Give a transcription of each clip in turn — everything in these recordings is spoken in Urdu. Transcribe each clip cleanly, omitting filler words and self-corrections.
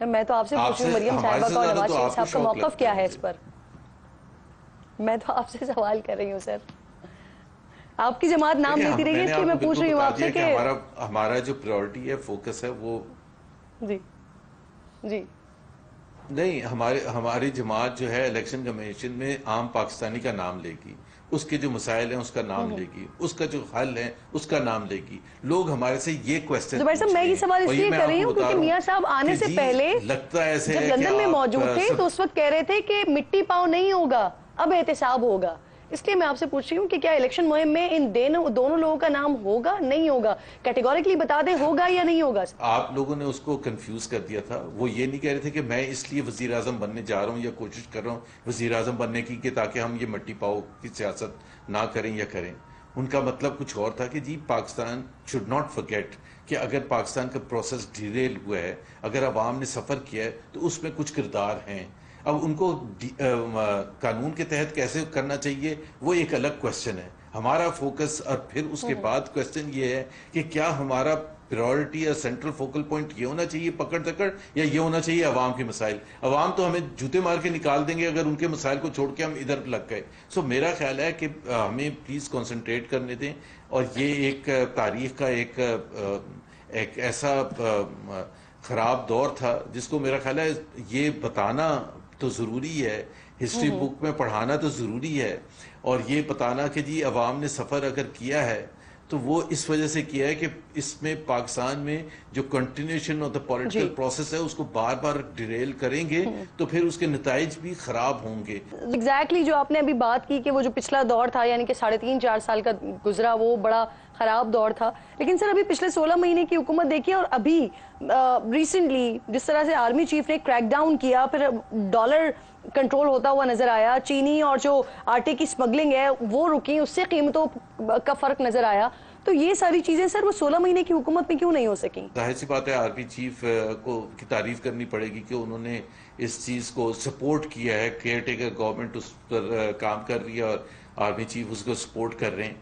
میں تو آپ سے پوچھوں مریم صاحبہ کا اور نواز شریف صاحب کا موقف کیا ہے اس پر؟ میں تو آپ سے سوال کر رہی ہوں سر. آپ کی جماعت نام لیتی رہی ہے اس لیے میں پوچھ رہی ہوں آپ سے کہ ہمارا جو پریورٹی ہے، فوکس ہے، وہ جی جی نہیں، ہماری جماعت جو ہے الیکشن کمیشن میں عام پاکستانی کا نام لے گی، اس کے جو مسائل ہیں اس کا نام لے گی، اس کا جو حل ہے اس کا نام لے گی. لوگ ہمارے سے یہ کویسچن زبیر صاحب، میں یہ سوال اس لیے کر رہی ہوں کیونکہ میاں صاحب آنے سے پہلے جب لندن میں موجود تھے تو اس وقت کہہ رہے تھے کہ مٹی پاؤں نہیں ہوگا، اب احتساب ہوگا. اس لیے میں آپ سے پوچھ رہی ہوں کہ کیا الیکشن مہم میں ان دونوں لوگوں کا نام ہوگا نہیں ہوگا؟ کیٹیگوریکلی بتا دیں ہوگا یا نہیں ہوگا. آپ لوگوں نے اس کو کنفیوز کر دیا تھا. وہ یہ نہیں کہہ رہے تھے کہ میں اس لیے وزیر اعظم بننے جا رہا ہوں یا کوشش کر رہا ہوں وزیر اعظم بننے کی کہ تاکہ ہم یہ مٹی پاؤ کی سیاست نہ کریں یا کریں. ان کا مطلب کچھ اور تھا کہ جی پاکستان شوڈ ناٹ فرگیٹ کہ اگر پاکستان کا پروسیس ڈیریل ہوا ہے، اگر عوام نے سفر کیا ہے تو اس میں کچھ کردار ہیں. اب ان کو قانون کے تحت کیسے کرنا چاہیے وہ ایک الگ کویسچن ہے. ہمارا فوکس اور پھر اس کے بعد کویسچن یہ ہے کہ کیا ہمارا پریورٹی یا سینٹرل فوکل پوائنٹ یہ ہونا چاہیے پکڑ دکڑ، یا یہ ہونا چاہیے عوام کے مسائل. عوام تو ہمیں جوتے مار کے نکال دیں گے اگر ان کے مسائل کو چھوڑ کے ہم ادھر لگ گئے. سو میرا خیال ہے کہ ہمیں پلیز کنسنٹریٹ کرنے دیں. اور یہ ایک تاریخ کا ایک ایسا خراب دور تھا جس کو میرا خیال ہے یہ بتانا تو ضروری ہے، ہسٹری بک میں پڑھانا تو ضروری ہے، اور یہ بتانا کہ جی عوام نے سفر اگر کیا ہے تو وہ اس وجہ سے کیا ہے کہ اس میں پاکستان میں جو continuation of the political process ہے اس کو بار بار ڈیریل کریں گے تو پھر اس کے نتائج بھی خراب ہوں گے. ایگزیکٹلی جو آپ نے ابھی بات کی کہ وہ جو پچھلا دور تھا یعنی کہ 3.5-4 سال کا گزرا وہ بڑا خراب دور تھا. لیکن سر ابھی پچھلے 16 مہینے کی حکومت دیکھیے اور ابھی ریسنٹلی جس طرح سے آرمی چیف نے کریک ڈاؤن کیا، پھر ڈالر کنٹرول ہوتا ہوا نظر آیا، چینی اور جو آٹے کی سمگلنگ ہے وہ رکی، اس سے قیمتوں کا فرق نظر آیا. تو یہ ساری چیزیں سر وہ 16 مہینے کی حکومت میں کیوں نہیں ہو سکیں؟ ظاہر سی بات ہے آرمی چیف کی تعریف کرنی پڑے گی کہ انہوں نے اس چیز کو سپورٹ کیا ہے. کیئر ٹیکر گورنمنٹ اس پر کام کر رہی ہے اور آرمی چیف اس کو سپورٹ کر رہے ہیں.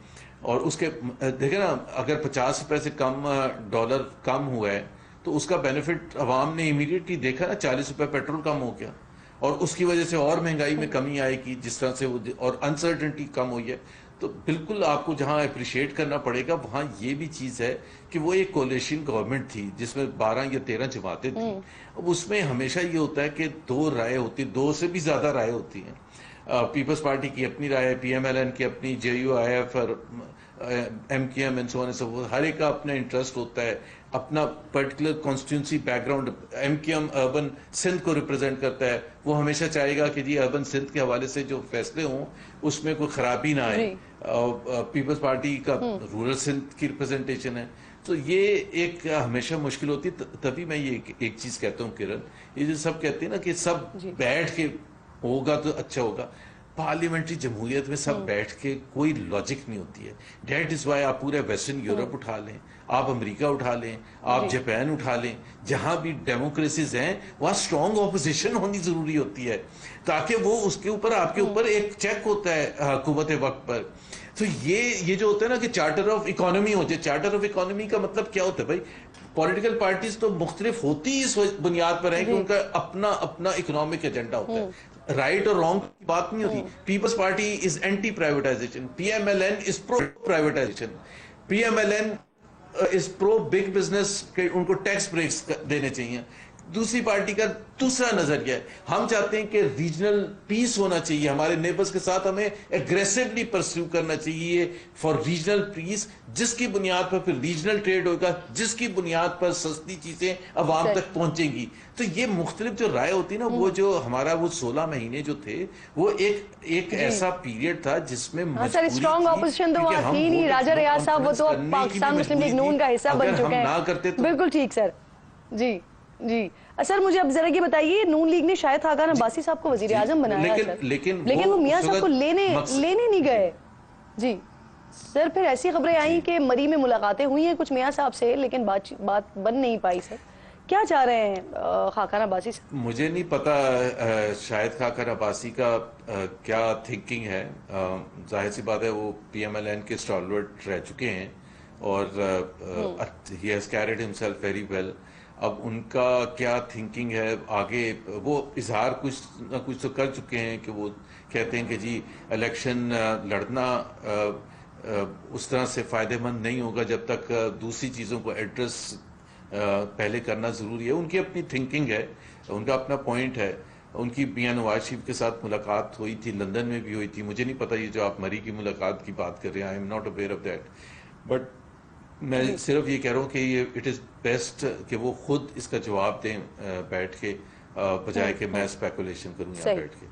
اور اس کے دیکھیں نا، اگر 50 روپے سے کم ڈالر کم ہوا ہے تو اس کا بینیفٹ عوام نے امیڈیٹلی دیکھا نا. 40 روپے پیٹرول کم ہو گیا اور اس کی وجہ سے اور مہنگائی میں کمی آئے گی جس طرح سے اور انسرٹنٹی کم ہوئی ہے. تو بالکل آپ کو جہاں اپریشیٹ کرنا پڑے گا وہاں یہ بھی چیز ہے کہ وہ ایک کولیشن گورنمنٹ تھی جس میں 12 یا 13 جماعتیں تھیں. اب اس میں ہمیشہ یہ ہوتا ہے کہ 2 رائے ہوتی، 2 سے بھی زیادہ رائے ہوتی ہیں. پیپلز پارٹی کی اپنی رائے، پی ایم ایل این کی اپنی، جے یو آئی ایف اور M Q M and so on and so forth. ہر ایک کا اپنا انٹرسٹ ہوتا ہے، اپنا particular constituency background. M Q M urban Sindh کو ریپرزینٹ کرتا ہے، وہ ہمیشہ چاہے گا کہ جی اربن سندھ کے حوالے سے جو فیصلے ہوں اس میں کوئی خرابی نہ آئے. پیپلز پارٹی کا رورل سندھ کی ریپرزنٹیشن ہے. تو یہ ایک ہمیشہ مشکل ہوتی ہے. تبھی میں یہ ایک چیز کہتا ہوں کرن، یہ جو سب کہتے ہیں نا کہ سب بیٹھ کے ہوگا تو اچھا ہوگا، پارلیمنٹری جمہوریت میں سب بیٹھ کے کوئی لاجک نہیں ہوتی ہے. دیٹ از وائی آپ پورے ویسٹرن یورپ اٹھا لیں، آپ امریکہ اٹھا لیں، آپ جاپان اٹھا لیں، جہاں بھی ڈیموکریسیز ہیں وہاں اسٹرانگ اپوزیشن ہونی ضروری ہوتی ہے تاکہ وہ اس کے اوپر آپ کے اوپر ایک چیک ہوتا ہے حکومت وقت پر. تو یہ جو ہوتا ہے نا کہ چارٹر آف اکانومی ہو جائے. چارٹر آف اکانومی کا مطلب کیا ہوتا ہے بھائی؟ پولیٹیکل پارٹیز تو مختلف ہوتی اس بنیاد پر ہیں کہ ان کا اپنا اکنامک ایجنڈا ہوتا ہے. رائٹ اور رانگ کی بات نہیں ہوتی. Peoples Party is anti privatisation, P M L N is pro privatisation, P M L N is pro big business کہ ان کو ٹیکس بریکس دینے چاہیے. دوسری پارٹی کا دوسرا نظریہ ہے، ہم چاہتے ہیں کہ ریجنل پیس ہونا چاہیے، ہمارے نیبرز کے ساتھ ہمیں ایگریسولی پرسیو کرنا چاہیے فار ریجنل پیس، جس کی بنیاد پر پھر ریجنل ٹریڈ ہوگا، جس کی بنیاد پر سستی چیزیں عوام تک پہنچیں گی. تو یہ مختلف جو رائے ہوتی نا، وہ جو ہمارا وہ 16 مہینے جو تھے وہ ایک ایسا پیریڈ تھا جس میں سر اسٹرانگ اپوزیشن تو وہاں تھی نہیں. راجہ ریاض صاحب وہ تو پاکستان مسلم لیگ نون کا حصہ بن چکے ہیں. بالکل ٹھیک سر. جی جی سر مجھے اب ذرا یہ بتائیے، نون لیگ نے شاہد خاقان عباسی صاحب کو وزیر اعظم بنایا سر، لیکن وہ میاں صاحب کو لینے نہیں گئے. جی سر پھر ایسی خبریں آئیں کہ مری میں ملاقاتیں ہوئی ہیں کچھ میاں صاحب سے لیکن بات بن نہیں پائی. سر کیا چاہ رہے ہیں خاقان عباسی صاحب؟ مجھے نہیں پتا شاہد خاقان عباسی کا کیا تھنکنگ ہے. ظاہر سی بات ہے وہ پی ایم ایل این کے اسٹالورٹ رہ چکے ہیں اور he has carried himself very well. اب ان کا کیا تھنکنگ ہے آگے، وہ اظہار کچھ نہ کچھ تو کر چکے ہیں کہ وہ کہتے ہیں کہ جی الیکشن لڑنا اس طرح سے فائدہ مند نہیں ہوگا جب تک دوسری چیزوں کو ایڈریس پہلے کرنا ضروری ہے. ان کی اپنی تھنکنگ ہے، ان کا اپنا پوائنٹ ہے. ان کی میاں نواز شریف کے ساتھ ملاقات ہوئی تھی، لندن میں بھی ہوئی تھی. مجھے نہیں پتا یہ جو آپ مری کی ملاقات کی بات کر رہے ہیں، آئی am not aware of that, but میں صرف یہ کہہ رہا ہوں کہ یہ اٹ از بیسٹ کہ وہ خود اس کا جواب دیں بیٹھ کے، بجائے کہ میں اسپیکولیشن کروں یہاں بیٹھ کے.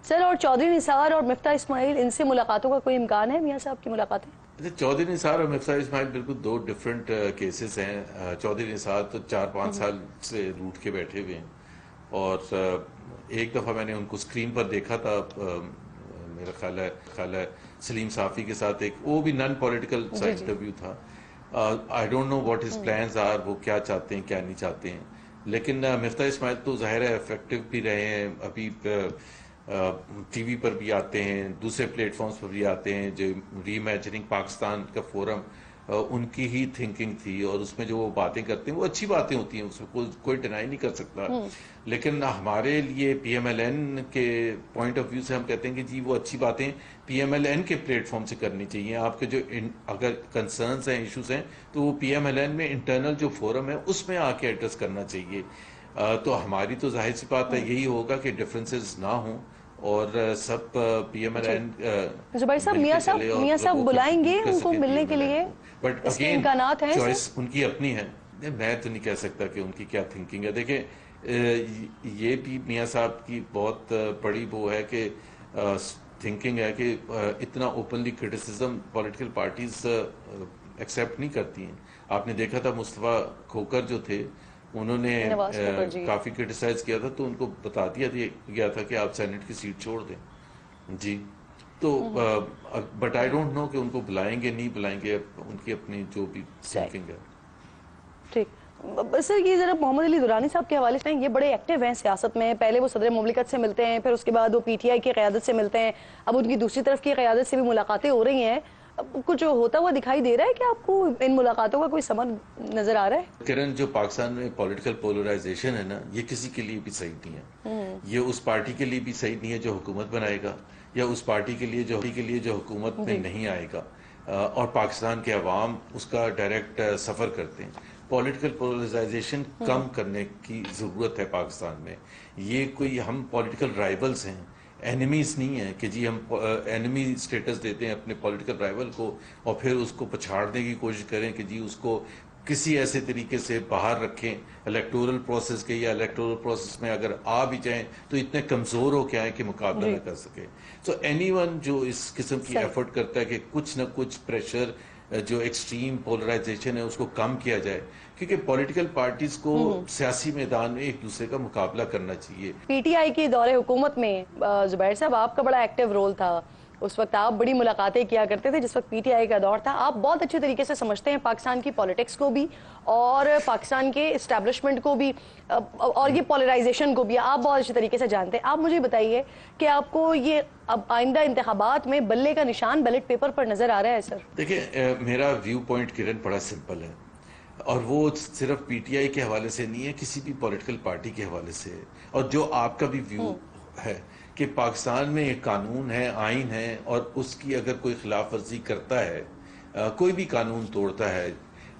سر، اور چودھری نثار اور مفتاح اسماعیل، ان سے ملاقاتوں کا کوئی امکان ہے میاں صاحب کی ملاقاتیں؟ چودھری نثار اور مفتاح اسماعیل بالکل دو ڈفرینٹ کیسز ہیں. چودھری نثار تو 4-5 سال سے روٹ کے بیٹھے ہوئے ہیں، اور ایک دفعہ میں نے ان کو اسکرین پر دیکھا تھا، میرا خیال ہے سلیم صافی کے ساتھ، ایک وہ بھی نان پولیٹیکل سا انٹرویو تھا. I don't know what his plans are, وہ کیا چاہتے ہیں کیا نہیں چاہتے ہیں. لیکن مفتاح اسماعیل تو ظاہر ہے افیکٹو بھی رہے ہیں، ابھی ٹی وی پر بھی آتے ہیں، دوسرے پلیٹ فارمز پر بھی آتے ہیں. جو ری امیجننگ پاکستان کا فورم ان کی ہی تھنکنگ تھی، اور اس میں جو وہ باتیں کرتے ہیں وہ اچھی باتیں ہوتی ہیں، اس میں کوئی ڈینائی نہیں کر سکتا. لیکن ہمارے لیے پی ایم ایل این کے پوائنٹ آف ویو سے ہم کہتے ہیں کہ جی وہ اچھی باتیں پی ایم ایل این کے پلیٹ فارم سے کرنی چاہیے. آپ کے جو اگر کنسرنز ہیں، ایشوز ہیں، تو وہ پی ایم ایل این میں انٹرنل جو فورم ہے اس میں آ کے ایڈریس کرنا چاہیے. تو ہماری تو ظاہر سی بات ہے یہی ہوگا کہ ڈفرینسز نہ ہوں، اور سب پی ایم ایل این. زبیر صاحب، میاں صاحب بلائیں گے ان کو ملنے کے لیے؟ بٹ اس کے امکانات ہیں؟ چوائس ان کی اپنی ہے، میں تو نہیں کہہ سکتا کہ ان کی کیا تھنکنگ ہے. دیکھیں یہ بھی میاں صاحب کی بہت بڑی وہ ہے کہ تھنکنگ ہے کہ اتنا openly criticism political parties accept نہیں کرتی ہیں. آپ نے دیکھا تھا مصطفیٰ کھوکر جو تھے، انہوں نے کافی کرٹیسائز کیا تھا، تو ان کو بتا دیا گیا تھا کہ آپ سینٹ کی سیٹ چھوڑ دیں. جی تو بٹ آئی ڈونٹ نو کہ ان کو بلائیں گے نہیں بلائیں گے، ان کی اپنی جو بھی تھنکنگ ہے. ٹھیک سر، یہ ذرا محمد علی درانی صاحب کے حوالے سے یہ بڑے ایکٹیو ہیں سیاست میں. پہلے وہ صدر مملکت سے ملتے ہیں، پھر اس کے بعد وہ پی ٹی آئی کی قیادت سے ملتے ہیں، اب ان کی دوسری طرف کی قیادت سے بھی ملاقاتیں ہو رہی ہیں. کچھ ہوتا ہوا دکھائی دے رہا ہے کہ آپ کو ان ملاقاتوں کا کوئی ثمر نظر آ رہا ہے؟ کرن، جو پاکستان میں پولیٹیکل پولرائزیشن ہے نا، یہ کسی کے لیے بھی صحیح نہیں ہے. یہ اس پارٹی کے لیے بھی صحیح نہیں ہے جو حکومت بنائے گا، یا اس پارٹی کے لیے جو حکومت میں نہیں آئے گا. اور پاکستان کے عوام اس کا ڈائریکٹ سفر کرتے ہیں. پولیٹیکل پولرائزیشن کم کرنے کی ضرورت ہے پاکستان میں. یہ کوئی ہم پولیٹیکل رائیولز ہیں، اینیمیز نہیں ہیں کہ جی ہم اینیمی سٹیٹس دیتے ہیں اپنے پولیٹیکل رائیول کو، اور پھر اس کو پچھاڑنے کی کوشش کریں کہ جی اس کو کسی ایسے طریقے سے باہر رکھیں الیکٹورل پروسیس کے، یا الیکٹورل پروسیس میں اگر آ بھی جائیں تو اتنے کمزور ہو کے آئیں کہ مقابلہ نہ کر سکے. سو اینی ون جو اس قسم کی ایفرٹ کرتا ہے کہ کچھ نہ کچھ پریشر جو ایکسٹریم پولرائزیشن ہے اس کو کم کیا جائے، کیونکہ پولیٹیکل پارٹیز کو سیاسی میدان میں ایک دوسرے کا مقابلہ کرنا چاہیے. پی ٹی آئی کے دور حکومت میں زبیر صاحب آپ کا بڑا ایکٹیو رول تھا. اس وقت آپ بڑی ملاقاتیں کیا کرتے تھے جس وقت پی ٹی آئی کا دور تھا. آپ بہت اچھے طریقے سے سمجھتے ہیں پاکستان کی پالیٹکس کو بھی اور پاکستان کے اسٹیبلشمنٹ کو بھی اور یہ پولرائزیشن کو بھی آپ بہت اچھے طریقے سے جانتے ہیں. آپ مجھے بتائیے کہ آپ کو یہ اب آئندہ انتخابات میں بلے کا نشان بیلٹ پیپر پر نظر آ رہا ہے؟ سر دیکھیں، میرا ویو پوائنٹ کرن بڑا سمپل ہے، اور وہ صرف پی ٹی آئی کے حوالے سے نہیں ہے، کسی بھی پولیٹیکل پارٹی کے حوالے سے ہے. اور جو آپ کا بھی ویو ہے کہ پاکستان میں ایک قانون ہے، آئین ہے، اور اس کی اگر کوئی خلاف ورزی کرتا ہے، کوئی بھی قانون توڑتا ہے،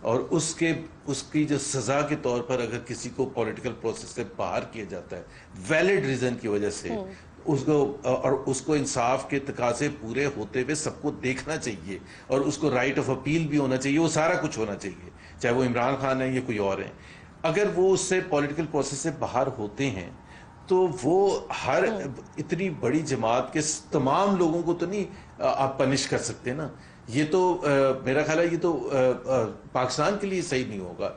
اور اس کی جو سزا کے طور پر اگر کسی کو پولیٹیکل پروسیس سے باہر کیا جاتا ہے ویلڈ ریزن کی وجہ سے، اس کو انصاف کے تقاضے پورے ہوتے ہوئے سب کو دیکھنا چاہیے، اور اس کو رائٹ آف اپیل بھی ہونا چاہیے. وہ سارا کچھ ہونا چاہیے، چاہے وہ عمران خان ہے یا کوئی اور ہے. اگر وہ اس سے پولیٹیکل پروسیس سے باہر ہوتے ہیں تو وہ ہر اتنی بڑی جماعت کے تمام لوگوں کو تو نہیں آپ پنش کر سکتے نا. یہ تو میرا خیال ہے یہ تو پاکستان کے لیے صحیح نہیں ہوگا.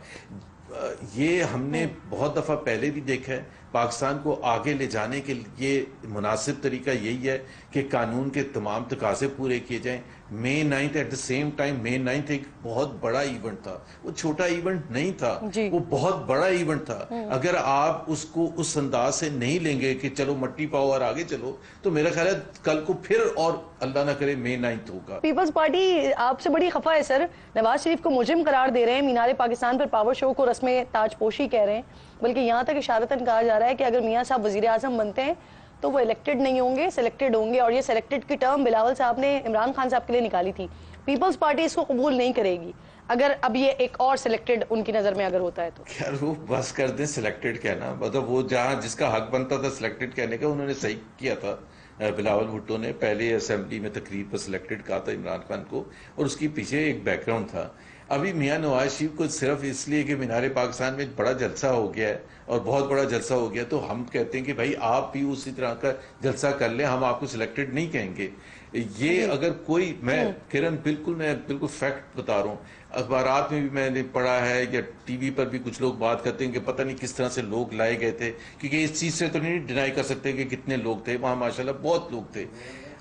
یہ ہم نے بہت دفعہ پہلے بھی دیکھا ہے. پاکستان کو آگے لے جانے کے لیے مناسب طریقہ یہی ہے کہ قانون کے تمام تقاضے پورے کیے جائیں. May 9th at the same time May 9th ایک بہت بڑا ایونٹ تھا, وہ چھوٹا ایونٹ نہیں تھا, وہ بہت بڑا ایونٹ تھا. اگر آپ اس کو اس انداز سے نہیں لیں گے کہ چلو مٹی پاؤ اور آگے چلو, تو میرا خیال ہے کل کو پھر اور اللہ نہ کرے May 9th ہوگا. پیپلز پارٹی آپ سے بڑی خفا ہے سر, نواز شریف کو مجرم قرار دے رہے ہیں, مینار پاکستان پر پاور شو کو رسم تاج پوشی کہہ رہے ہیں, بلکہ یہاں تک اشارتاً کہا جا رہا ہے کہ اگر میاں صاحب وزیر اعظم بنتے ہیں تو وہ الیکٹڈ نہیں ہوں گے, سلیکٹڈ ہوں گے, اور یہ سلیکٹڈ کی ٹرم بلاول صاحب نے عمران خان صاحب کے لیے نکالی تھی. پیپلز پارٹی اس کو قبول نہیں کرے گی اگر اب یہ ایک اور سلیکٹڈ ان کی نظر میں اگر ہوتا ہے تو. خیر وہ بس کر دیں سلیکٹڈ کہنا, مطلب وہ جہاں جس کا حق بنتا تھا سلیکٹڈ کہنے کا انہوں نے صحیح کیا تھا. بلاول بھٹو نے پہلے اسمبلی میں تقریب پر سلیکٹڈ کہا تھا عمران خان کو, اور اس کے پیچھے ایک بیک گراؤنڈ تھا. ابھی میاں نواز شریف کو صرف اس لیے کہ مینار پاکستان میں بڑا جلسہ ہو گیا ہے اور بہت بڑا جلسہ ہو گیا, تو ہم کہتے ہیں کہ بھائی آپ بھی اسی طرح کا جلسہ کر لیں, ہم آپ کو سلیکٹڈ نہیں کہیں گے. یہ اگر کوئی, میں بالکل فیکٹ بتا رہا ہوں, اخبارات میں بھی میں نے پڑھا ہے یا ٹی وی پر بھی کچھ لوگ بات کرتے ہیں کہ پتہ نہیں کس طرح سے لوگ لائے گئے تھے, کیونکہ اس چیز سے تو نہیں ڈینائی کر سکتے کہ کتنے لوگ تھے وہاں, ماشاءاللہ بہت لوگ تھے.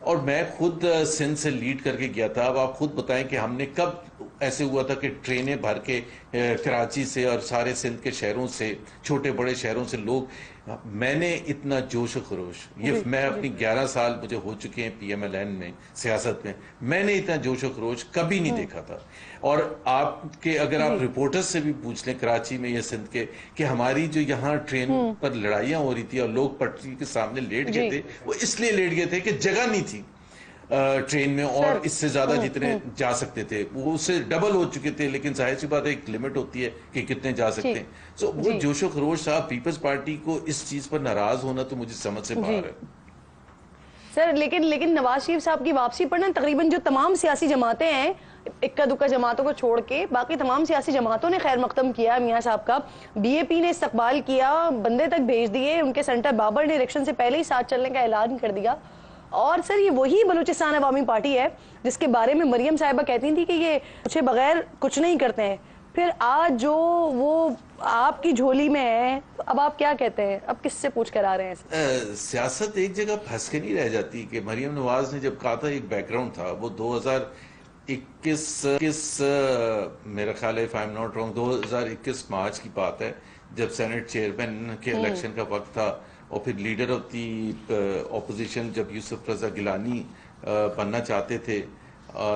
اور میں خود سندھ سے لیڈ کر کے گیا تھا. اب آپ خود بتائیں کہ ہم نے کب ایسے ہوا تھا کہ ٹرینیں بھر کے کراچی سے اور سارے سندھ کے شہروں سے, چھوٹے بڑے شہروں سے لوگ, میں نے اتنا جوش و خروش, یہ میں اپنی 11 سال مجھے ہو چکے ہیں پی ایم ایل این میں سیاست میں نے اتنا جوش و خروش کبھی نہیں دیکھا تھا. اور آپ کے اگر آپ رپورٹرز سے بھی پوچھ لیں کراچی میں یا سندھ کے, کہ ہماری جو یہاں ٹرین پر لڑائیاں ہو رہی تھی اور لوگ پٹری کے سامنے لیٹ گئے تھے, وہ اس لیے لیٹ گئے تھے کہ جگہ نہیں تھی ٹرین میں, اور اس سے زیادہ جتنے جا سکتے تھے وہ اس سے ڈبل ہو چکے تھے, لیکن ظاہر سی بات ہے ایک لمٹ ہوتی ہے کہ کتنے جا سکتے ہیں. سو وہ جوش و خروش صاحب, پیپلز پارٹی کو اس چیز پر ناراض ہونا تو مجھے سمجھ سے باہر ہے سر. لیکن نواز شریف صاحب کی واپسی پر نا تقریباً جو تمام سیاسی جماعتیں ہیں, اکا دکا جماعتوں کو چھوڑ کے باقی تمام سیاسی جماعتوں نے خیر مقدم کیا میاں صاحب کا. بی اے پی نے استقبال کیا, بندے تک بھیج دیے, ان کے سینٹر بابر نے الیکشن سے پہلے ہی ساتھ چلنے کا اعلان کر دیا. اور سر یہ وہی بلوچستان عوامی پارٹی ہے جس کے بارے میں مریم صاحبہ کہتی تھی کہ یہ پوچھے بغیر کچھ نہیں کرتے ہیں, پھر آج جو وہ آپ کی جھولی میں ہے, اب آپ کیا کہتے ہیں, اب کس سے پوچھ کر آ رہے ہیں؟ سیاست ایک جگہ پھنس کے نہیں رہ جاتی. کہ مریم نواز نے جب کہا تھا, ایک بیک گراؤنڈ تھا, وہ 2021 میرا خیال ہے, if I'm not wrong, 2021 March کی بات ہے, جب سینٹ چیئرمین کے الیکشن کا وقت تھا, اور پھر لیڈر آف دی اپوزیشن جب یوسف رضا گیلانی بننا چاہتے تھے,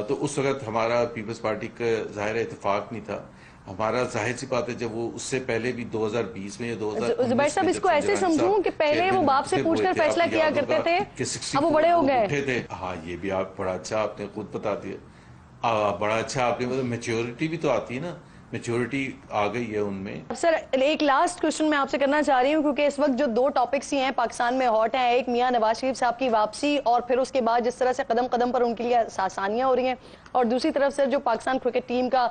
تو اس وقت ہمارا پیپلز پارٹی کا ظاہر اتفاق نہیں تھا. ہمارا ظاہر سی بات ہے جب وہ اس سے پہلے بھی 2020 میں یا 2019 زبیر صاحب اس کو ایسے سمجھوں کہ پہلے وہ باپ سے پوچھ کر فیصلہ کیا کرتے تھے, اب وہ بڑے ہو گئے. ہاں یہ بھی آپ بڑا اچھا آپ نے خود بتا دیا, بڑا اچھا آپ نے, مطلب میچیورٹی بھی تو آتی ہے نا, میچورٹی آ گئی ہے ان میں. سر ایک لاسٹ کوشچن میں آپ سے کرنا چاہ رہی ہوں, کیونکہ اس وقت جو 2 ٹاپکس ہی ہیں پاکستان میں ہاٹ ہیں, ایک میاں نواز شریف صاحب کی واپسی, اور پھر اس کے بعد جس طرح سے قدم قدم پر ان کے لیے آسانیاں ہو رہی ہیں, اور دوسری طرف سے جو پاکستان کرکٹ ٹیم کا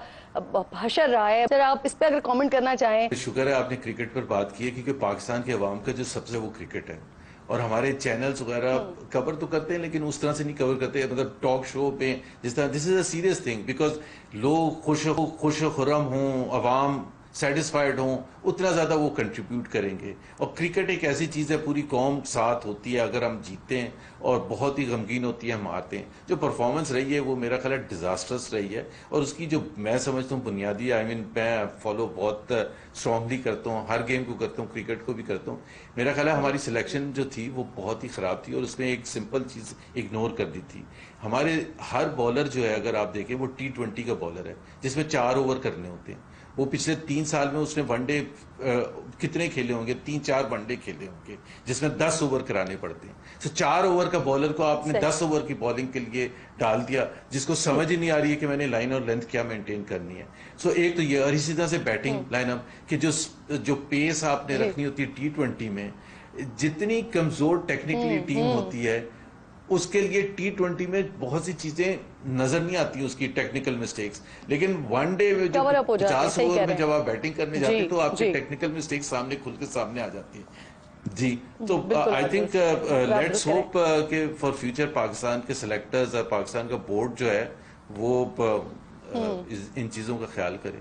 حشر رہا ہے. سر آپ اس پہ اگر کامنٹ کرنا چاہیں. شکر ہے آپ نے کرکٹ پر بات کی ہے, کیونکہ پاکستان کے عوام کا جو سب سے وہ کرکٹ ہے, اور ہمارے چینلز وغیرہ کور تو کرتے ہیں لیکن اس طرح سے نہیں کور کرتے, مطلب ٹاک شو پہ جس طرح. دس از اے سیریس تھنگ, بیکاز لوگ خوش و خرم ہوں, عوام سیٹسفائیڈ ہوں, اتنا زیادہ وہ کنٹریبیوٹ کریں گے. اور کرکٹ ایک ایسی چیز ہے, پوری قوم ساتھ ہوتی ہے اگر ہم جیتتے ہیں, اور بہت ہی غمگین ہوتی ہے ہم ہارتے ہیں. جو پرفارمنس رہی ہے وہ میرا خیال ہے ڈیزاسٹرس رہی ہے, اور اس کی جو میں سمجھتا ہوں بنیادی, میں فالو بہت اسٹرانگلی کرتا ہوں, ہر گیم کو کرتا ہوں, کرکٹ کو بھی کرتا ہوں. میرا خیال ہے ہماری سلیکشن جو تھی وہ بہت ہی خراب تھی, اور اس میں ایک سمپل چیز اگنور کر دی تھی. ہمارے ہر بالر جو ہے اگر آپ دیکھیں وہ T20 کا بالر ہے, جس میں 4 اوور کرنے ہوتے ہیں. وہ پچھلے 3 سال میں اس نے ون ڈے کتنے کھیلے ہوں گے, 3-4 ون ڈے کھیلے ہوں گے, جس میں 10 اوور کرانے پڑتے ہیں. تو 4 اوور کا بالر کو آپ نے 10 اوور کی بالنگ کے لیے ڈال دیا, جس کو سمجھ ہی نہیں آ رہی ہے کہ میں نے لائن اور لینتھ کیا مینٹین کرنی ہے. سو ایک تو یہ, اور اسی طرح سے بیٹنگ لائن اپ, کہ جو پیس آپ نے رکھنی ہوتی ہے T20 میں, جتنی کمزور ٹیکنیکلی ٹیم ہوتی ہے اس کے لیے T20 میں بہت سی چیزیں نظر نہیں آتی, اس کی ٹیکنیکل مسٹیکس. لیکن ون ڈے میں 50 اوور میں جب آپ بیٹنگ کرنے جاتے ہیں تو آپ کی ٹیکنیکل مسٹیکس سامنے کھل کے سامنے آ جاتی ہے. جی, تو آئی تھنک لیٹس ہوپ کہ فار فیوچر پاکستان کے سلیکٹرز اور پاکستان کا بورڈ جو ہے وہ ان چیزوں کا خیال کرے.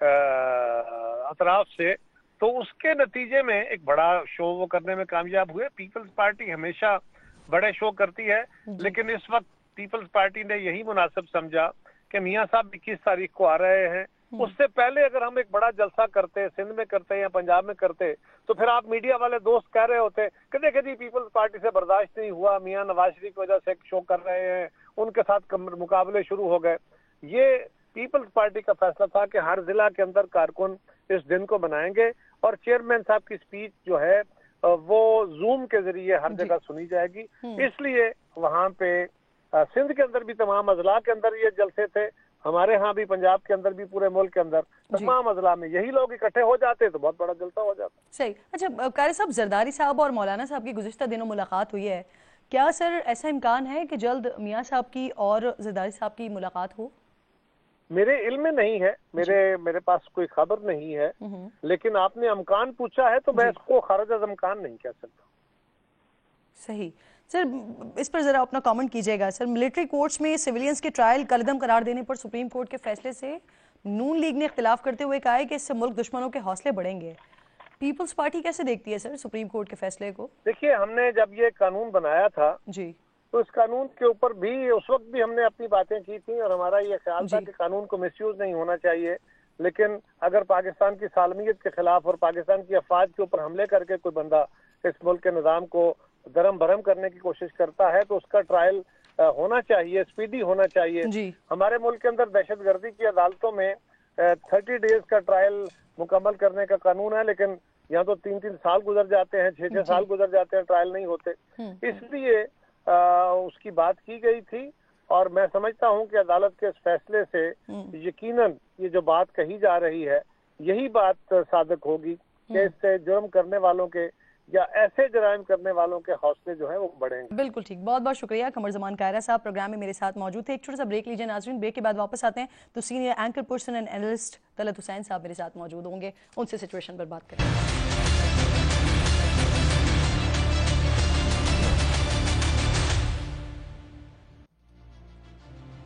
اطراف سے, تو اس کے نتیجے میں ایک بڑا شو وہ کرنے میں کامیاب ہوئے. پیپلز پارٹی ہمیشہ بڑے شو کرتی ہے, لیکن اس وقت پیپلز پارٹی نے یہی مناسب سمجھا کہ میاں صاحب 21 تاریخ کو آ رہے ہیں, اس سے پہلے اگر ہم ایک بڑا جلسہ کرتے, سندھ میں کرتے یا پنجاب میں کرتے, تو پھر آپ میڈیا والے دوست کہہ رہے ہوتے کہ دیکھیں جی پیپلز پارٹی سے برداشت نہیں ہوا, میاں نواز شریف کی وجہ سے ایک شو کر رہے ہیں, ان کے ساتھ مقابلے شروع ہو گئے. یہ پیپلز پارٹی کا فیصلہ تھا کہ ہر ضلع کے اندر کارکن اس دن کو منائیں گے, اور چیئرمین صاحب کی سپیچ جو ہے وہ زوم کے ذریعے ہر جگہ سنی جائے گی. اس لیے وہاں پہ سندھ کے اندر بھی تمام اضلاع کے اندر یہ جلسے تھے, ہمارے ہاں بھی پنجاب کے اندر بھی, پورے ملک کے اندر تمام اضلاع میں یہی لوگ اکٹھے ہو جاتے تو بہت بڑا جلسہ ہو جاتا. صحیح. اچھا قاری صاحب, زرداری صاحب اور مولانا صاحب کی گزشتہ دنوں ملاقات ہوئی ہے, کیا سر ایسا امکان ہے کہ جلد میاں صاحب کی اور زرداری صاحب کی ملاقات ہو؟ میرے علم میں نہیں ہے, میرے پاس کوئی خبر نہیں ہے, لیکن آپ نے امکان پوچھا ہے تو میں اس کو خارج از امکان نہیں کہہ سکتا. صحیح. سر اس پر ذرا اپنا کامنٹ کیجئے گا. سر ملٹری کورٹس میں سیولینز کے ٹرائل کالعدم قرار دینے پر سپریم کورٹ کے فیصلے سے نون لیگ نے اختلاف کرتے ہوئے کہا ہے کہ اس سے ملک دشمنوں کے حوصلے بڑھیں گے. پیپلز پارٹی کیسے دیکھتی ہے سر سپریم کورٹ کے فیصلے کو؟ دیکھیے, ہم نے جب یہ قانون بنایا تھا جی, تو اس قانون کے اوپر بھی اس وقت بھی ہم نے اپنی باتیں کی تھیں, اور ہمارا یہ خیال تھا کہ قانون کو مس یوز نہیں ہونا چاہیے, لیکن اگر پاکستان کی سالمیت کے خلاف اور پاکستان کی افواج کے اوپر حملے کر کے کوئی بندہ اس ملک کے نظام کو درم برہم کرنے کی کوشش کرتا ہے تو اس کا ٹرائل ہونا چاہیے, سپیڈی ہونا چاہیے. ہمارے ملک کے اندر دہشت گردی کی عدالتوں میں 30 ڈیز کا ٹرائل مکمل کرنے کا قانون ہے, لیکن یہاں تو 3 سال گزر جاتے ہیں, 6 سال گزر جاتے ہیں, ٹرائل نہیں ہوتے. اس لیے اس کی بات کی گئی تھی, اور میں سمجھتا ہوں کہ عدالت کے اس فیصلے سے یقیناً یہ جو بات کہی جا رہی ہے یہی بات صادق ہوگی کہ اس سے جرم کرنے والوں کے یا ایسے جرائم کرنے والوں کے حوصلے جو ہیں وہ بڑھیں گے. بالکل ٹھیک. بہت بہت شکریہ. قمر زمان قاہرہ صاحب پروگرام میں میرے ساتھ موجود تھے. ایک چھوٹا سا بریک لیجیے ناظرین, بریک کے بعد واپس آتے ہیں تو senior anchor person and analyst Talat Hussain sahab میرے ساتھ موجود ہوں گے, ان سے سچویشن پر بات کریں گے.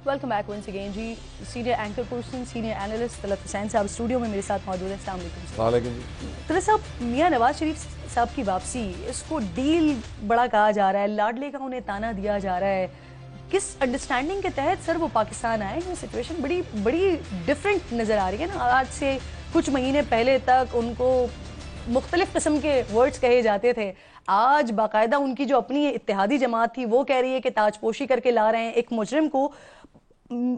Welcome back once again. جی, senior anchor person, senior analyst Talat Hussain sahab studio میں میرے ساتھ موجود ہیں. السلام علیکم. طلعت صاحب, میاں نواز شریف صاحب کی واپسی, اس کو ڈیل بڑا کہا جا رہا ہے, لاڈلے کا انہیں تانا دیا جا رہا ہے, کس انڈرسٹینڈنگ کے تحت سر وہ پاکستان آئے؟ یہ سچویشن بڑی ڈفرینٹ نظر آ رہی ہے نا. آج سے کچھ مہینے پہلے تک ان کو مختلف قسم کے ورڈز کہے جاتے تھے, آج باقاعدہ ان کی جو اپنی اتحادی جماعت تھی وہ کہہ رہی ہے کہ تاج پوشی کر کے لا رہے ہیں ایک مجرم کو.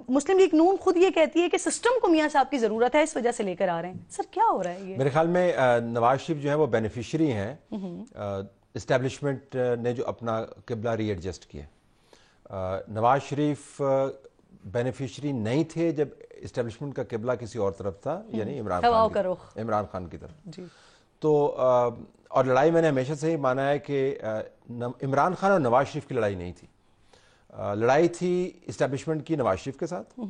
مسلم لیگ نون خود یہ کہتی ہے کہ سسٹم کو میاں صاحب کی ضرورت ہے, اس وجہ سے لے کر آ رہے ہیں. سر کیا ہو رہا ہے یہ؟ میرے خیال میں نواز شریف جو ہے وہ بینیفیشری ہیں, اسٹیبلشمنٹ نے جو اپنا قبلہ ری ایڈجسٹ کیا. نواز شریف بینیفیشری نہیں تھے جب اسٹیبلشمنٹ کا قبلہ کسی اور طرف تھا, یعنی عمران خان کی طرف. تو اور لڑائی میں نے ہمیشہ سے ہی مانا ہے کہ عمران خان اور نواز شریف کی لڑائی نہیں تھی, لڑائی تھی اسٹیبلشمنٹ کی نواز شریف کے ساتھ.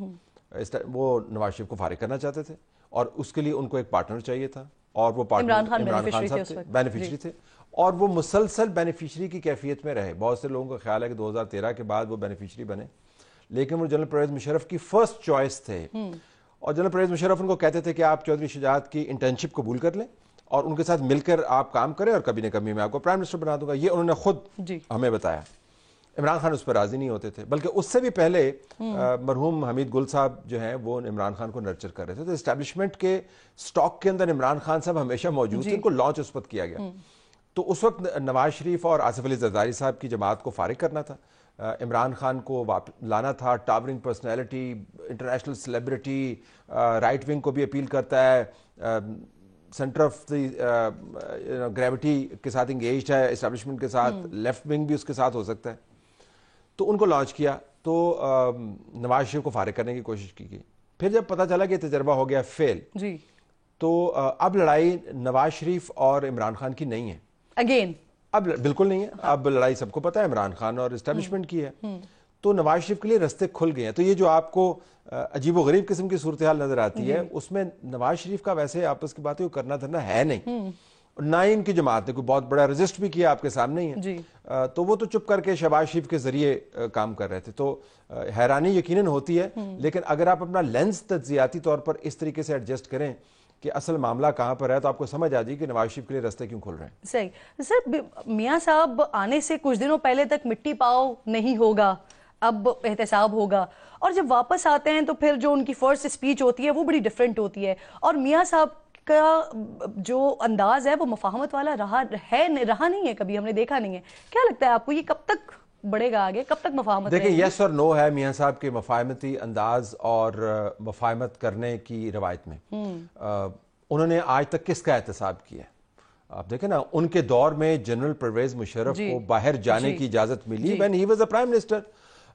وہ نواز شریف کو فارغ کرنا چاہتے تھے اور اس کے لیے ان کو ایک پارٹنر چاہیے تھا, اور وہ پارٹنر عمران خان صاحب بینیفیشری تھے, اور وہ مسلسل بینیفیشری کی کیفیت میں رہے. بہت سے لوگوں کا خیال ہے کہ 2013 کے بعد وہ بینیفیشری بنے, لیکن وہ جنرل پرویز مشرف کی فرسٹ چوائس تھے, اور جنرل پرویز مشرف ان کو کہتے تھے کہ آپ چودھری شجاعت کی انٹرنشپ قبول کر لیں اور ان کے ساتھ مل کر آپ کام کریں, اور کبھی نہ کبھی میں آپ کو پرائم منسٹر بنا دوں گا. یہ انہوں نے خود ہمیں بتایا. عمران خان اس پر راضی نہیں ہوتے تھے, بلکہ اس سے بھی پہلے مرحوم حمید گل صاحب جو ہیں وہ عمران خان کو نرچر کر رہے تھے. تو اسٹیبلشمنٹ کے سٹاک کے اندر عمران خان صاحب ہمیشہ موجود تھے, ان کو لانچ اس وقت کیا گیا. تو اس وقت نواز شریف اور آصف علی زرداری صاحب کی جماعت کو فارغ کرنا تھا, عمران خان کو لانا تھا. Towering personality, international celebrity, right wing کو بھی اپیل کرتا ہے, سینٹر آف دی گریوٹی کے ساتھ انگیجڈ ہے اسٹیبلشمنٹ کے ساتھ, لیفٹ ونگ بھی اس کے ساتھ ہو سکتا ہے. تو ان کو لانچ کیا, تو نواز شریف کو فارغ کرنے کی کوشش کی گئی. پھر جب پتہ چلا کہ تجربہ ہو گیا فیل, تو اب لڑائی نواز شریف اور عمران خان کی نہیں ہے اگین, اب بالکل نہیں ہے. اب لڑائی سب کو پتہ ہے عمران خان اور اسٹیبلشمنٹ کی ہے. تو نواز شریف کے لیے رستے کھل گئے ہیں. تو یہ جو آپ کو عجیب و غریب قسم کی صورتحال نظر آتی ہے, اس میں نواز شریف کا ویسے آپس کی باتیں کرنا دھرنا ہے نہیں, نہ ہی ان کی جماعت نے کوئی بہت بڑا رجسٹ بھی کیا, آپ کے سامنے ہی ہے. تو وہ تو چپ کر کے شہباز شریف کے ذریعے کام کر رہے تھے. تو حیرانی یقیناً ہوتی ہے, لیکن اگر آپ اپنا لینس تجزیاتی طور پر اس طریقے سے ایڈجسٹ کریں کہ اصل معاملہ کہاں پر ہے, تو آپ کو سمجھ آ جائے کہ نواز شریف کے لیے رستے کیوں کھل رہے ہیں. صحیح. سر, میاں صاحب آنے سے کچھ دنوں پہلے تک مٹی پاؤ نہیں ہوگا, اب احتساب ہوگا, اور جب واپس آتے ہیں تو پھر جو ان کی فرسٹ اسپیچ ہوتی ہے وہ بڑی ڈیفرنٹ ہوتی ہے, اور میاں صاحب کا جو انداز ہے وہ مفاہمت والا رہا نہیں ہے, کبھی ہم نے دیکھا نہیں ہے. کیا لگتا ہے آپ کو یہ کب تک بڑھے گا آگے, کب تک مفاہمت رہے گی؟ دیکھیں, یس اور نو ہے میاں صاحب کے مفاہمتی انداز اور مفاہمت کرنے کی روایت میں. انہوں نے آج تک کس کا احتساب کیا ہے؟ آپ دیکھیں نا, ان کے دور میں جنرل پرویز مشرف کو باہر جانے کی اجازت ملی when he was the prime minister.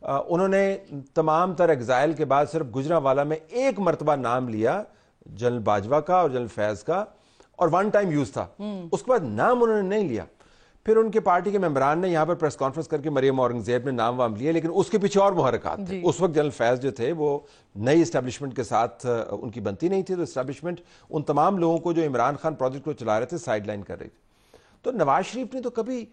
انہوں نے تمام تر ایگزائل کے بعد صرف گجرانوالہ میں ایک مرتبہ نام لیا جنرل باجوہ کا اور جنرل فیض کا, اور ون ٹائم یوز تھا. اس کے بعد نام انہوں نے نہیں لیا. پھر ان کے پارٹی کے ممبران نے یہاں پر پریس کانفرنس کر کے مریم اورنگزیب نے نام وام لیے, لیکن اس کے پیچھے اور محرکات تھے. اس وقت جنرل فیض جو تھے وہ نئی اسٹیبلشمنٹ کے ساتھ ان کی بنتی نہیں تھی, تو اسٹیبلشمنٹ ان تمام لوگوں کو جو عمران خان پروجیکٹ کو چلا رہے تھے سائڈ لائن کر رہی تھی. تو نواز شریف نے تو کبھی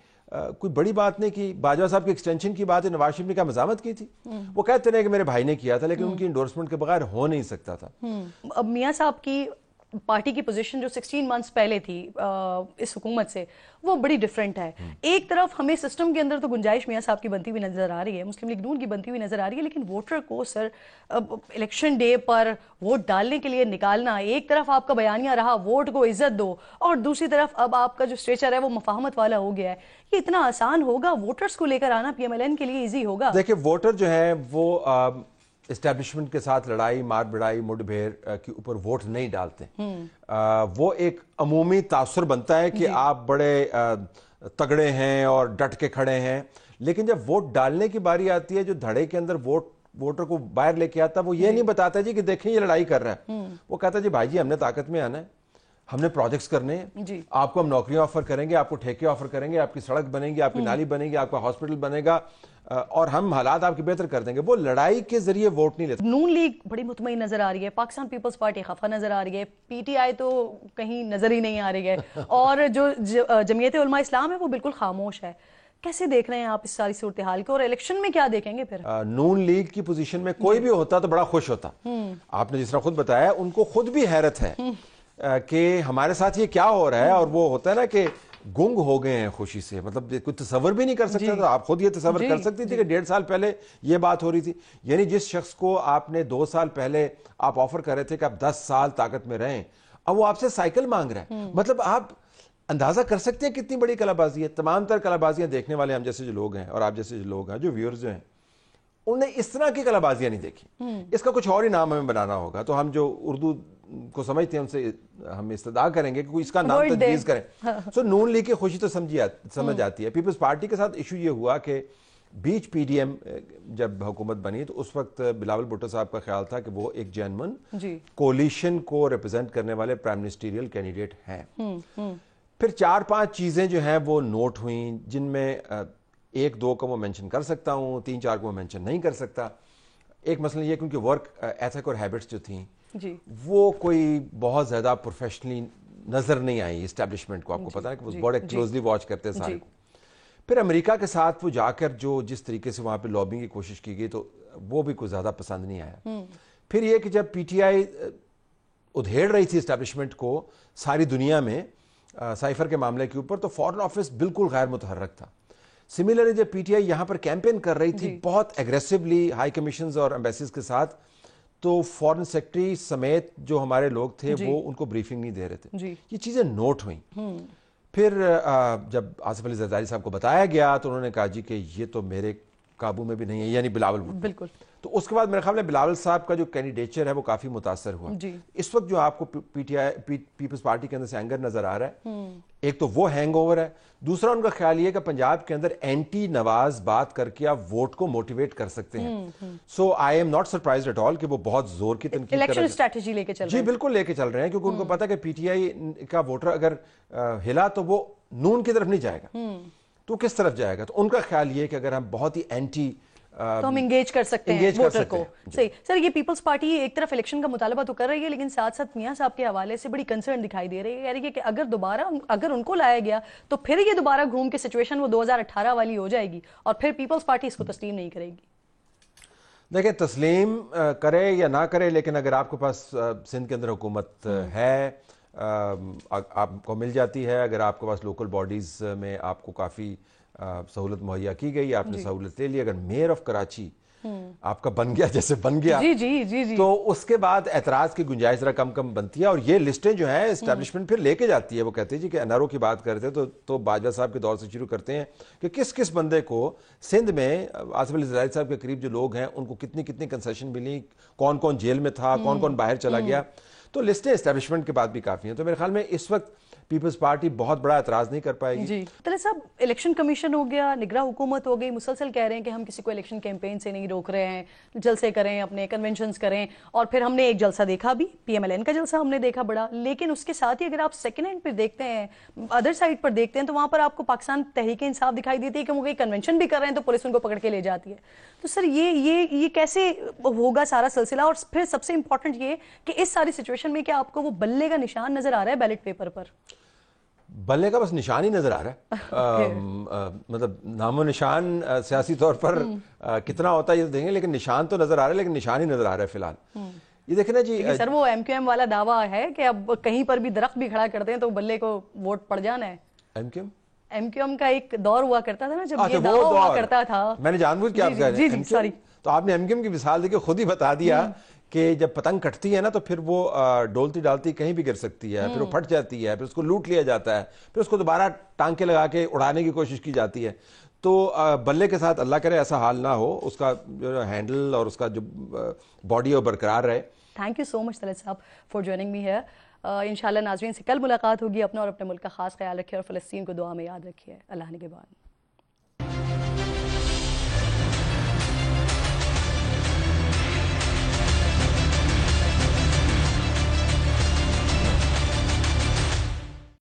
کوئی بڑی بات نہیں کی. باجوہ صاحب کی ایکسٹینشن کی بات ہے, نواز شریف نے کیا مزاحمت کی تھی؟ وہ کہتے رہے کہ میرے بھائی نے کیا تھا, لیکن ان کی انڈورسمنٹ کے بغیر ہو نہیں سکتا تھا. اب میاں صاحب کی پارٹی کی پوزیشن جو 16 منتھس پہلے تھی اس حکومت سے, وہ بڑی ڈیفرنٹ ہے. ایک طرف ہمیں سسٹم کے اندر تو گنجائش میاں صاحب کی بنتی ہوئی نظر آ رہی ہے, مسلم لیگ نون کی بنتی ہوئی نظر آ رہی ہے, لیکن ووٹر کو سر الیکشن ڈے پر ووٹ ڈالنے کے لیے نکالنا, ایک طرف آپ کا بیانیہ رہا ووٹ کو عزت دو, اور دوسری طرف اب آپ کا جو اسٹریچر ہے وہ مفاہمت والا ہو گیا ہے. یہ اتنا آسان ہوگا ووٹرز کو لے کر آنا پی ایم ایل این کے لیے ایزی ہوگا؟ دیکھیں, ووٹر جو ہے وہ اسٹیبلشمنٹ کے ساتھ لڑائی مار بڑائی مڈ بھیڑ کے اوپر ووٹ نہیں ڈالتے. وہ ایک عمومی تاثر بنتا ہے کہ آپ بڑے تگڑے ہیں اور ڈٹ کے کھڑے ہیں, لیکن جب ووٹ ڈالنے کی باری آتی ہے, جو دھڑے کے اندر ووٹر کو باہر لے کے آتا, وہ یہ نہیں بتاتا جی کہ دیکھیں یہ لڑائی کر رہا ہے. وہ کہتا ہے جی بھائی جی ہم نے طاقت میں آنا ہے, ہم نے پروجیکٹس کرنے ہیں, آپ کو ہم نوکریاں آفر کریں گے, آپ کو ٹھیکے آفر کریں گے, آپ کی سڑک بنے گی, آپ کی نالی بنے گی, آپ کا ہاسپٹل بنے گا, اور ہم حالات آپ کی بہتر کر دیں گے. وہ لڑائی کے ذریعے ووٹ نہیں لیتے. نون لیگ بڑی مطمئن نظر آ رہی ہے, پاکستان پیپلز پارٹی خفا نظر آ رہی ہے, پی ٹی آئی تو کہیں نظر ہی نہیں آ رہی ہے, اور جو جمعیت علماء اسلام ہے وہ بالکل خاموش ہے. کیسے دیکھ رہے ہیں آپ اس ساری صورتحال کو, اور الیکشن میں کیا دیکھیں گے پھر؟ نون لیگ کی پوزیشن میں کوئی بھی ہوتا تو بڑا خوش ہوتا. آپ نے جس طرح خود بتایا, ان کو خود بھی حیرت ہے کہ ہمارے ساتھ یہ کیا ہو رہا ہے, اور وہ ہوتا ہے نا کہ گنگ ہو گئے ہیں خوشی سے, مطلب کوئی تصور بھی نہیں کر سکتا تھا. آپ خود یہ تصور کر سکتی تھی کہ 1.5 سال پہلے یہ بات ہو رہی تھی؟ یعنی جس شخص کو آپ نے 2 سال پہلے آپ آفر کر رہے تھے کہ آپ 10 سال طاقت میں رہیں, اب وہ آپ سے سائیکل مانگ رہا ہے. مطلب آپ اندازہ کر سکتے ہیں کتنی بڑی کلا بازی ہے. تمام تر کلا بازیاں دیکھنے والے ہم جیسے جو لوگ ہیں, اور آپ جیسے جو لوگ ہیں, جو ویورز جو ہیں, انہوں نے اس طرح کی کلا بازیاں نہیں دیکھی. اس کا کچھ اور ہی نام ہمیں بنانا ہوگا. تو ہم جو اردو کو سمجھتے ہیں ان سے ہم استدعا کریں گے کہ کوئی اس کا نام تجویز کریں. سو نون لیگ کی خوشی تو سمجھ آتی ہے. پیپلز پارٹی کے ساتھ ایشو یہ ہوا کہ بیچ پی ڈی ایم جب حکومت بنی تو اس وقت بلاول بھٹو صاحب کا خیال تھا کہ وہ ایک جینون کولیشن کو ریپرزینٹ کرنے والے پرائم منسٹریل کینڈیڈیٹ ہیں. پھر 4-5 چیزیں جو ہیں وہ نوٹ ہوئیں, جن میں 1-2 کا وہ مینشن کر سکتا ہوں, 3-4 کو میں مینشن نہیں کر سکتا. ایک مسئلہ یہ کیونکہ ورک ایتھک اور ہیبٹس جو تھیں وہ کوئی بہت زیادہ پروفیشنلی نظر نہیں آئی اسٹیبلشمنٹ کو. آپ کو پتا ہے کہ وہ بڑے کلوزلی واچ کرتے ہیں سارے کو. پھر امریکا کے ساتھ وہ جا کر جس طریقے سے وہاں پہ لابنگ کی کوشش کی گئی تو وہ بھی کوئی زیادہ پسند نہیں آیا. پھر یہ کہ جب پی ٹی آئی ادھیڑ رہی تھی اسٹیبلشمنٹ کو ساری دنیا میں سائفر کے معاملے کے اوپر, تو فارن آفس بالکل غیر متحرک تھا. سملرلی جب پی ٹی آئی یہاں پر کیمپین کر رہی تھی بہت ایگریسولی ہائی کمیشنز اور ایمبیسیز کے ساتھ, تو فارن سیکرٹری سمیت جو ہمارے لوگ تھے وہ ان کو بریفنگ نہیں دے رہے تھے. یہ چیزیں نوٹ ہوئیں. پھر جب آصف علی زرداری صاحب کو بتایا گیا تو انہوں نے کہا جی کہ یہ تو میرے قابو میں بھی نہیں ہے, یعنی بلاول بالکل. تو اس کے بعد میرے خیال میں بلاول صاحب کا جو کینڈیڈیچر ہے وہ کافی متاثر ہوا. اس وقت جو آپ کو P T I Peoples Party کے اندر سے اینگر نظر آ رہا ہے, ایک تو وہ ہینگ اوور ہے, دوسرا ان کا خیال یہ کہ پنجاب کے اندر اینٹی نواز بات کر کے آپ ووٹ کو موٹیویٹ کر سکتے ہیں. So I am not surprised at all کہ وہ بہت زور کی تنقید الیکشن اسٹریٹجی لے کے چل رہے ہیں. جی بالکل لے کے چل رہے ہیں, کیونکہ ان کو پتا کہ پی ٹی آئی کا ووٹر اگر ہلا تو وہ نون کی طرف نہیں جائے گا, تو کس طرف جائے گا. تو ان کا خیال یہ کہ اگر ہم بہت ہی اینٹی تو ہم انگیج کر سکتے ہیں ووٹر کو. صحیح سر, یہ پیپلز پارٹی ایک طرف الیکشن کا مطالبہ تو کر رہی ہے, لیکن ساتھ ساتھ میاں صاحب کے حوالے سے بڑی کنسرن دکھائی دے رہی ہے, کہہ رہی ہے کہ اگر ان کو لایا گیا تو پھر یہ دوبارہ گھوم کے سچویشن وہ 2018 والی ہو جائے گی اور پھر پیپلز پارٹی اس کو تسلیم نہیں کرے گی. دیکھیں, تسلیم کرے یا نہ کرے, لیکن اگر آپ کے پاس سندھ کے اندر حکومت ہے, آپ کو مل جاتی ہے, اگر آپ کے پاس لوکل باڈیز میں آپ کو کافی سہولت مہیا کی گئی, آپ نے سہولت لے لی, اگر میئر آف کراچی آپ کا بن گیا جیسے بن گیا, تو اس کے بعد اعتراض کی گنجائش ذرا کم بنتی ہے. اور یہ لسٹیں جو ہیں اسٹیبلشمنٹ پھر لے کے جاتی ہے. وہ کہتے ہیں جی کہ این آر او کی بات کرتے تو باجوہ صاحب کے دور سے شروع کرتے ہیں کہ کس بندے کو سندھ میں آصف علی زرداری صاحب کے قریب جو لوگ ہیں ان کو کتنی کنسیشن ملی, کون جیل میں تھا, کون باہر چلا گیا. تو لسٹیں اسٹیبلشمنٹ کے بعد بھی کافی ہیں. تو میرے خیال میں اس وقت پیپلز پارٹی بہت بڑا اعتراض نہیں کر پائے گی. طلعت صاحب, الیکشن کمیشن ہو گیا, نگراں حکومت ہو گئی, مسلسل کہہ رہے ہیں کہ ہم کسی کو الیکشن کیمپین سے نہیں روک رہے ہیں, جلسے کریں, اپنے کنونشنز کریں, اور پھر ہم نے ایک جلسہ دیکھا بھی, پی ایم ایل این کا جلسہ ہم نے دیکھا بڑا. لیکن اس کے ساتھ ہی اگر آپ سیکنڈ ہینڈ پہ دیکھتے ہیں, ادر سائڈ پر دیکھتے ہیں, تو وہاں پر آپ کو پاکستان تحریک انصاف دکھائی دیتی ہے کہ وہ کوئی کنونشن بھی کر رہے ہیں تو پولیس ان کو پکڑ کے لے جاتی ہے. تو سر یہ کیسے ہوگا سارا سلسلہ؟ اور پھر سب سے امپورٹنٹ یہ کہ اس ساری سچویشن میں کیا آپ کو وہ بلے کا نشان نظر آ رہا ہے بیلٹ پیپر پر؟ بلے کا بس نشان ہی نظر آ رہا ہے. مطلب نام و نشان سیاسی طور پر کتنا ہوتا ہے یہ دیکھیں گے, لیکن نشان تو نظر آ رہا ہے, لیکن نشان ہی نظر آ رہا ہے فی الحال. یہ دیکھیں نا جی سر, وہ ایم کیو ایم والا دعویٰ ہے کہ اب کہیں پر بھی درخت بھی کھڑا کرتے ہیں تو بلے کو ووٹ پڑ جانا ہے. ایم کیو ایم کا ایک دور ہوا کرتا تھا نا, جب یہ دعویٰ ہوا کرتا تھا. میں نے جان بوجھ کے آپ کہا, تو آپ نے ایم کیو ایم کی مثال دی کے خود ہی بتا دیا کہ جب پتنگ کٹتی ہے نا تو پھر وہ ڈولتی ڈالتی کہیں بھی گر سکتی ہے, پھر وہ پھٹ جاتی ہے, پھر اس کو لوٹ لیا جاتا ہے, پھر اس کو دوبارہ ٹانکے لگا کے اڑانے کی کوشش کی جاتی ہے. تو بلے کے ساتھ اللہ کرے ایسا حال نہ ہو, اس کا جو ہینڈل اور اس کا جو باڈی ہے وہ برقرار رہے. تھینک یو سو مچ طلعت صاحب فار جوائننگ می ہیئر. انشاءاللہ ناظرین سے کل ملاقات ہوگی. اپنا اور اپنے ملک کا خاص خیال رکھیے اور فلسطین کو دعا میں یاد رکھیے. اللہ نگہبان.